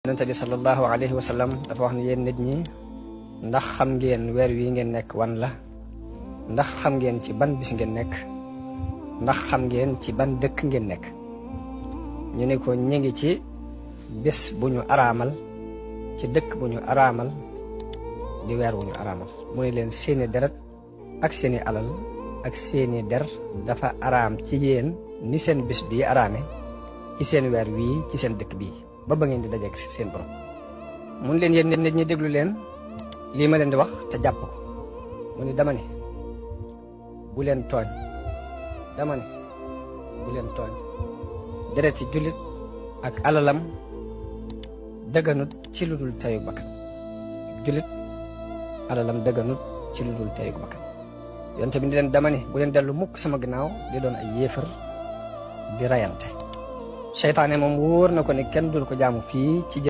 yonente bi sallallahu alayhi wa sallam dafa wax ne yéen nit ñi ndax xam ngeen weer wi ngeen nekk wan la, ndax xam ngeen ci ban bis ngeen nekk, ndax xam ngeen ci ban dëkk ngeen nekk. ñu ne ko ñi ngi ci bés bu ñu araamal, ci dëkk bu ñu araamal, di weer wu ñu araamal. mu ne leen seeni deret ak seeni alal ak seeni der dafa araam ci yéen ni seen bés bii araame ci seen weer wii ci seen dëkk bii ba ba ngeen di dajeek seen borom. mun leen yéen nit ñi déglu leen lii ma leen di wax te jàpp ko. mu ne dama ne bu leen tooñ, dama ne bu leen tooñ. dereti jullit ak alalam dëgganut ci lu dul teyu bakkan. jullit alalam dëgganut ci lu dul teyu bakkan. yonte bi ni leen dama ne bu leen dellu mukk sama gannaaw di doon ay yéefar di rayante. seytaane moom wóor na ko ne kenn dul ko jaamu fii ci